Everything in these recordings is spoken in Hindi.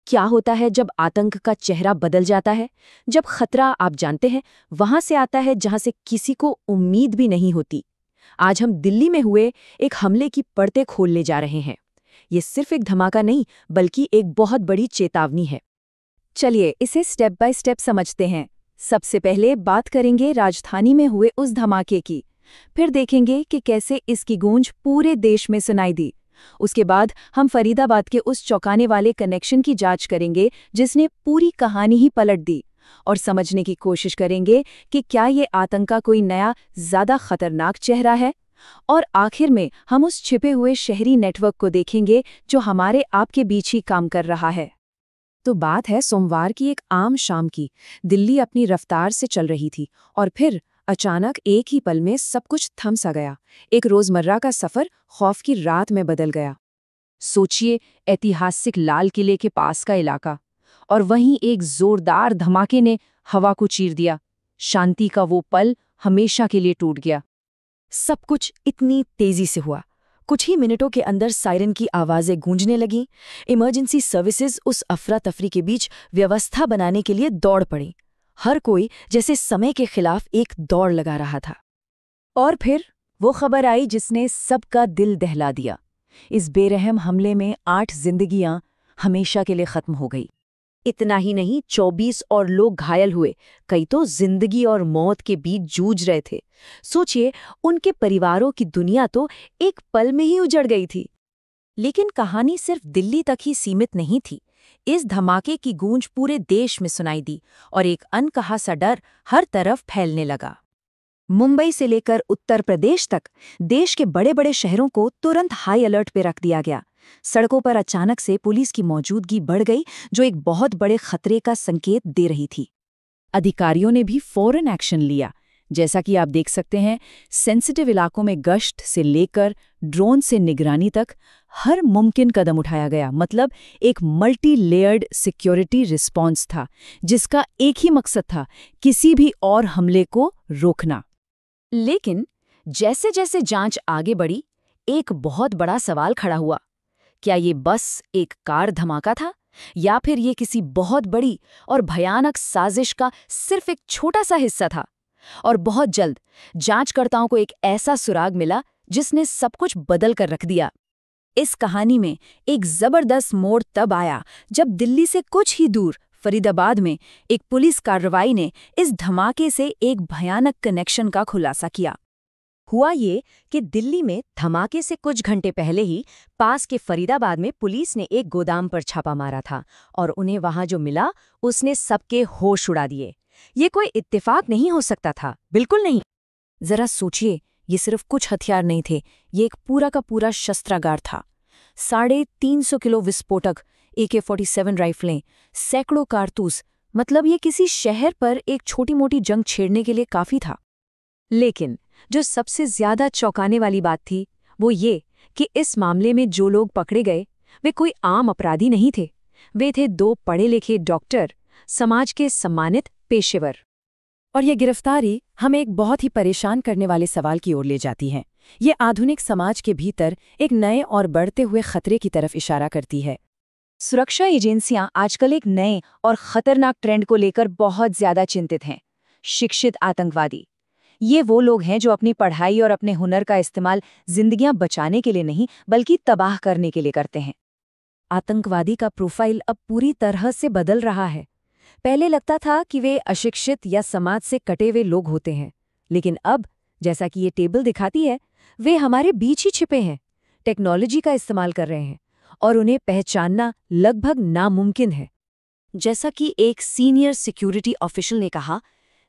क्या होता है जब आतंक का चेहरा बदल जाता है, जब खतरा आप जानते हैं वहां से आता है जहां से किसी को उम्मीद भी नहीं होती। आज हम दिल्ली में हुए एक हमले की परतें खोलने जा रहे हैं। ये सिर्फ एक धमाका नहीं बल्कि एक बहुत बड़ी चेतावनी है। चलिए इसे स्टेप बाय स्टेप समझते हैं। सबसे पहले बात करेंगे राजधानी में हुए उस धमाके की, फिर देखेंगे कि कैसे इसकी गूंज पूरे देश में सुनाई दी। उसके बाद हम फरीदाबाद के उस चौंकाने वाले कनेक्शन की जांच करेंगे जिसने पूरी कहानी ही पलट दी, और समझने की कोशिश करेंगे कि क्या ये आतंक का कोई नया ज्यादा खतरनाक चेहरा है। और आखिर में हम उस छिपे हुए शहरी नेटवर्क को देखेंगे जो हमारे आपके बीच ही काम कर रहा है। तो बात है सोमवार की एक आम शाम की। दिल्ली अपनी रफ्तार से चल रही थी और फिर अचानक एक ही पल में सब कुछ थम सा गया। एक रोजमर्रा का सफर खौफ की रात में बदल गया। सोचिए, ऐतिहासिक लाल किले के पास का इलाका, और वहीं एक जोरदार धमाके ने हवा को चीर दिया। शांति का वो पल हमेशा के लिए टूट गया। सब कुछ इतनी तेजी से हुआ। कुछ ही मिनटों के अंदर सायरन की आवाजें गूंजने लगीं। इमरजेंसी सर्विसेज उस अफरा तफरी के बीच व्यवस्था बनाने के लिए दौड़ पड़ी। हर कोई जैसे समय के खिलाफ एक दौड़ लगा रहा था। और फिर वो खबर आई जिसने सबका दिल दहला दिया। इस बेरहम हमले में 8 जिंदगियां हमेशा के लिए खत्म हो गई। इतना ही नहीं, 24 और लोग घायल हुए। कई तो जिंदगी और मौत के बीच जूझ रहे थे। सोचिए, उनके परिवारों की दुनिया तो एक पल में ही उजड़ गई थी। लेकिन कहानी सिर्फ दिल्ली तक ही सीमित नहीं थी। इस धमाके की गूंज पूरे देश में सुनाई दी और एक अनकहा सा डर हर तरफ फैलने लगा। मुंबई से लेकर उत्तर प्रदेश तक देश के बड़े बड़े शहरों को तुरंत हाई अलर्ट पे रख दिया गया। सड़कों पर अचानक से पुलिस की मौजूदगी बढ़ गई, जो एक बहुत बड़े खतरे का संकेत दे रही थी। अधिकारियों ने भी फौरन एक्शन लिया। जैसा कि आप देख सकते हैं, सेंसिटिव इलाकों में गश्त से लेकर ड्रोन से निगरानी तक हर मुमकिन कदम उठाया गया। मतलब एक मल्टी लेयर्ड सिक्योरिटी रिस्पॉन्स था जिसका एक ही मकसद था, किसी भी और हमले को रोकना। लेकिन जैसे जैसे जांच आगे बढ़ी, एक बहुत बड़ा सवाल खड़ा हुआ। क्या ये बस एक कार धमाका था, या फिर ये किसी बहुत बड़ी और भयानक साजिश का सिर्फ एक छोटा सा हिस्सा था? और बहुत जल्द जांचकर्ताओं को एक ऐसा सुराग मिला जिसने सब कुछ बदल कर रख दिया। इस कहानी में एक जबरदस्त मोड़ तब आया जब दिल्ली से कुछ ही दूर फरीदाबाद में एक पुलिस कार्रवाई ने इस धमाके से एक भयानक कनेक्शन का खुलासा किया। हुआ ये कि दिल्ली में धमाके से कुछ घंटे पहले ही पास के फरीदाबाद में पुलिस ने एक गोदाम पर छापा मारा था, और उन्हें वहां जो मिला उसने सबके होश उड़ा दिए। ये कोई इत्तेफाक नहीं हो सकता था, बिल्कुल नहीं। जरा सोचिए, ये सिर्फ कुछ हथियार नहीं थे, ये एक पूरा का पूरा शस्त्रागार था। 350 किलो विस्फोटक, AK-47 राइफलें, सैकड़ों कारतूस। मतलब ये किसी शहर पर एक छोटी मोटी जंग छेड़ने के लिए काफी था। लेकिन जो सबसे ज्यादा चौंकाने वाली बात थी वो ये कि इस मामले में जो लोग पकड़े गए वे कोई आम अपराधी नहीं थे। वे थे 2 पढ़े लिखे डॉक्टर, समाज के सम्मानित पेशेवर। और यह गिरफ्तारी हमें एक बहुत ही परेशान करने वाले सवाल की ओर ले जाती है। ये आधुनिक समाज के भीतर एक नए और बढ़ते हुए खतरे की तरफ इशारा करती है। सुरक्षा एजेंसियां आजकल एक नए और खतरनाक ट्रेंड को लेकर बहुत ज्यादा चिंतित हैं। शिक्षित आतंकवादी। ये वो लोग हैं जो अपनी पढ़ाई और अपने हुनर का इस्तेमाल जिंदगियां बचाने के लिए नहीं बल्कि तबाह करने के लिए करते हैं। आतंकवादी का प्रोफाइल अब पूरी तरह से बदल रहा है। पहले लगता था कि वे अशिक्षित या समाज से कटे हुए लोग होते हैं, लेकिन अब जैसा कि ये टेबल दिखाती है, वे हमारे बीच ही छिपे हैं, टेक्नोलॉजी का इस्तेमाल कर रहे हैं और उन्हें पहचानना लगभग नामुमकिन है। जैसा कि एक सीनियर सिक्योरिटी ऑफिशियल ने कहा,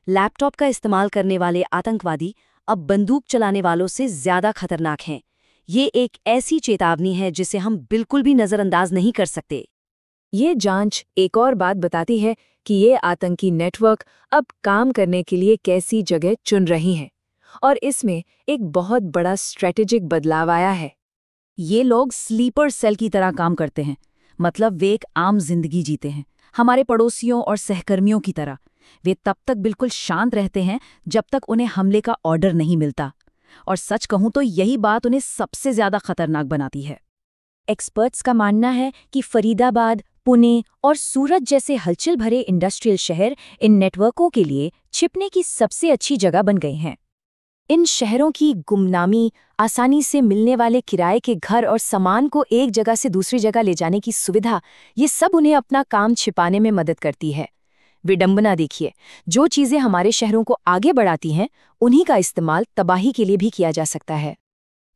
लैपटॉप का इस्तेमाल करने वाले आतंकवादी अब बंदूक चलाने वालों से ज्यादा खतरनाक हैं। ये एक ऐसी चेतावनी है जिसे हम बिल्कुल भी नजरअंदाज नहीं कर सकते। ये जांच एक और बात बताती है कि ये आतंकी नेटवर्क अब काम करने के लिए कैसी जगह चुन रही हैं, और इसमें एक बहुत बड़ा स्ट्रेटेजिक बदलाव आया है। ये लोग स्लीपर सेल की तरह काम करते हैं। मतलब वे एक आम जिंदगी जीते हैं, हमारे पड़ोसियों और सहकर्मियों की तरह। वे तब तक बिल्कुल शांत रहते हैं जब तक उन्हें हमले का ऑर्डर नहीं मिलता। और सच कहूं तो यही बात उन्हें सबसे ज्यादा खतरनाक बनाती है। एक्सपर्ट्स का मानना है कि फरीदाबाद, पुणे और सूरत जैसे हलचल भरे इंडस्ट्रियल शहर इन नेटवर्कों के लिए छिपने की सबसे अच्छी जगह बन गए हैं। इन शहरों की गुमनामी, आसानी से मिलने वाले किराए के घर और सामान को एक जगह से दूसरी जगह ले जाने की सुविधा, ये सब उन्हें अपना काम छिपाने में मदद करती है। विडंबना देखिए, जो चीज़ें हमारे शहरों को आगे बढ़ाती हैं, उन्हीं का इस्तेमाल तबाही के लिए भी किया जा सकता है।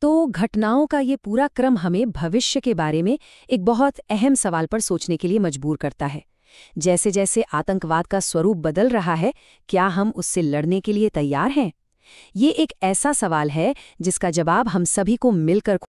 तो घटनाओं का ये पूरा क्रम हमें भविष्य के बारे में एक बहुत अहम सवाल पर सोचने के लिए मजबूर करता है। जैसे जैसे आतंकवाद का स्वरूप बदल रहा है, क्या हम उससे लड़ने के लिए तैयार हैं? ये एक ऐसा सवाल है जिसका जवाब हम सभी को मिलकर